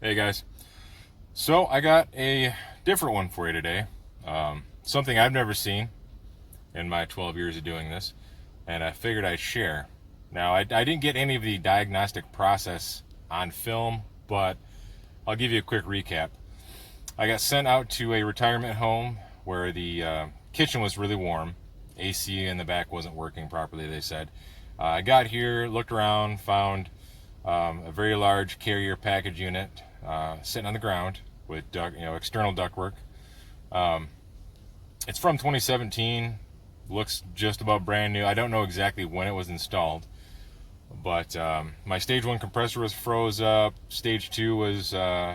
Hey guys, so I got a different one for you today. Something I've never seen in my 12 years of doing this, and I figured I'd share. Now, I didn't get any of the diagnostic process on film, but I'll give you a quick recap. I got sent out to a retirement home where the kitchen was really warm. AC in the back wasn't working properly, they said. I got here, looked around, found a very large carrier package unit sitting on the ground with external ductwork. It's from 2017, looks just about brand new. I don't know exactly when it was installed, but my stage 1 compressor was froze up. Stage 2 was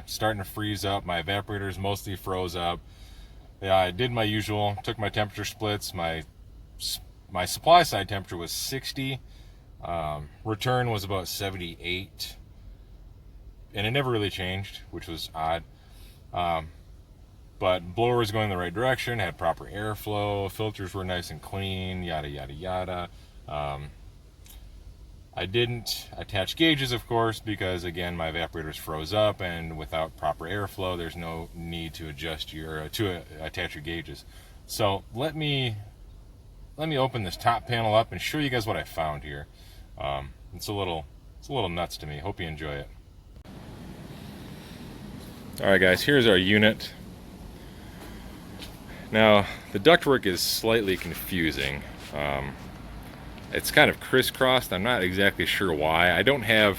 starting to freeze up. My evaporators mostly froze up. Yeah, I did my usual, took my temperature splits. My supply side temperature was 60. Return was about 78, and it never really changed, which was odd. But blower was going in the right direction, had proper airflow, filters were nice and clean, yada yada yada. I didn't attach gauges, of course, because again my evaporators froze up, and without proper airflow there's no need to attach your gauges. So let me open this top panel up and show you guys what I found here. It's a little nuts to me. Hope you enjoy it. Alright guys, here's our unit. Now the ductwork is slightly confusing. It's kind of crisscrossed. I'm not exactly sure why. I don't have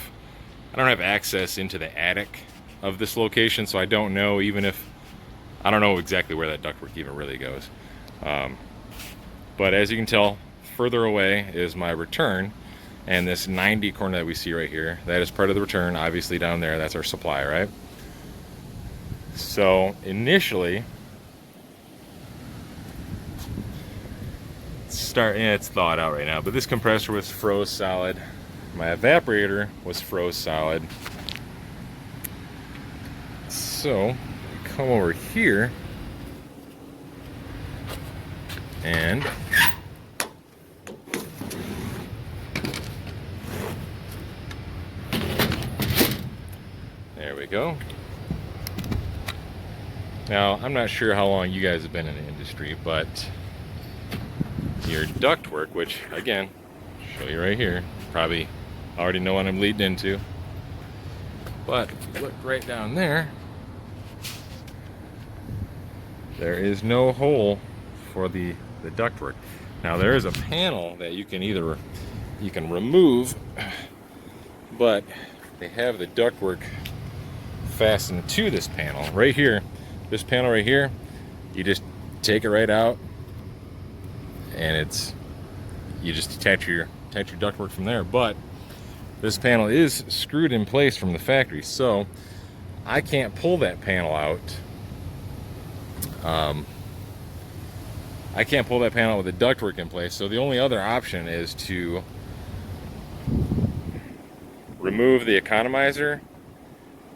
access into the attic of this location, so I don't know I don't know exactly where that ductwork even really goes. But as you can tell, further away is my return, and this 90 corner that we see right here, that is part of the return. Obviously down there, that's our supply, right? So initially, it's thawed out right now, but this compressor was froze solid. My evaporator was froze solid. So come over here and there we go. Now, I'm not sure how long you guys have been in the industry, but your ductwork, which again, show you right here, probably already know what I'm leading into, but look right down there, there is no hole for the ductwork. Now there is a panel that you can remove, but they have the ductwork fastened to this panel right here. This panel right here, you just take it right out, and you just attach your ductwork from there. But this panel is screwed in place from the factory, so I can't pull that panel out. I can't pull that panel with the ductwork in place, so the only other option is to remove the economizer,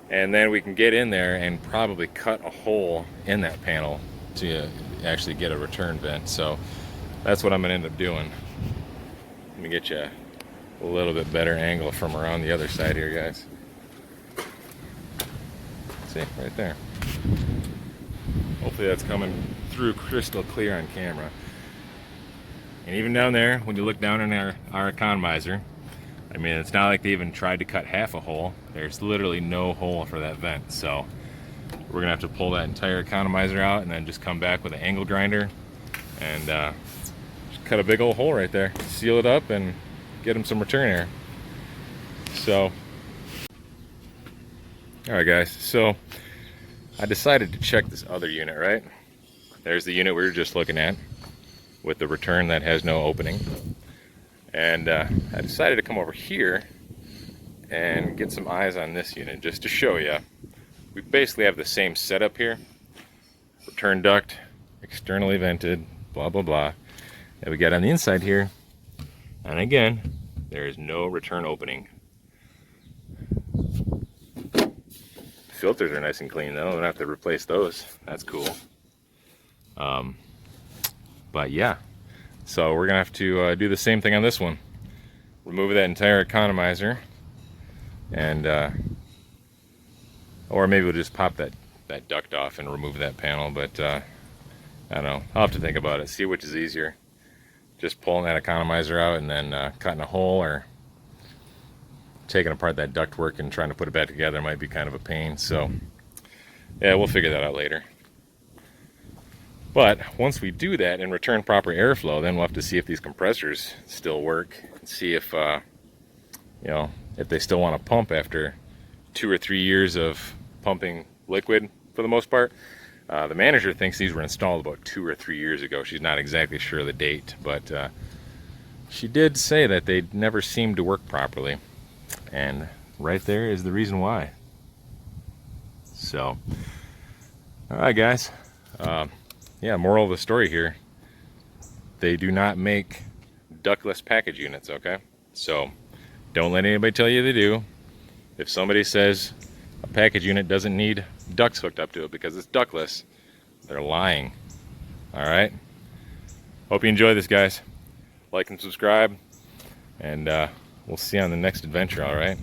and then we can get in there and probably cut a hole in that panel to actually get a return vent. So that's what I'm gonna end up doing. Let me get you a little bit better angle from around the other side here, guys. See, right there. Hopefully that's coming through crystal clear on camera. And even down there, when you look down in our economizer, I mean, it's not like they even tried to cut half a hole. There's literally no hole for that vent. So we're gonna have to pull that entire economizer out and then just come back with an angle grinder and just cut a big old hole right there, seal it up, and get them some return air. So, all right guys, so I decided to check this other unit, right? There's the unit we were just looking at with the return that has no opening. And I decided to come over here and get some eyes on this unit just to show you. We basically have the same setup here. Return duct, externally vented, blah, blah, blah. That we got on the inside here. And again, there is no return opening. Filters are nice and clean though. I don't have to replace those. That's cool. But yeah, so we're gonna have to do the same thing on this one. Remove that entire economizer, and Or maybe we'll just pop that duct off and remove that panel, but I don't know. I'll have to think about it, see which is easier. Just pulling that economizer out and then cutting a hole, or taking apart that ductwork and trying to put it back together might be kind of a pain. So yeah, we'll figure that out later. But once we do that and return proper airflow, then we'll have to see if these compressors still work, and see if you know, if they still want to pump after 2 or 3 years of pumping liquid for the most part. The manager thinks these were installed about 2 or 3 years ago. She's not exactly sure of the date, but she did say that they never seemed to work properly, and right there is the reason why. So, all right, guys. Yeah, moral of the story here: they do not make ductless package units. Okay, so don't let anybody tell you they do. If somebody says a package unit doesn't need ducts hooked up to it because it's ductless, they're lying. All right. Hope you enjoy this, guys. Like and subscribe, and we'll see you on the next adventure. All right.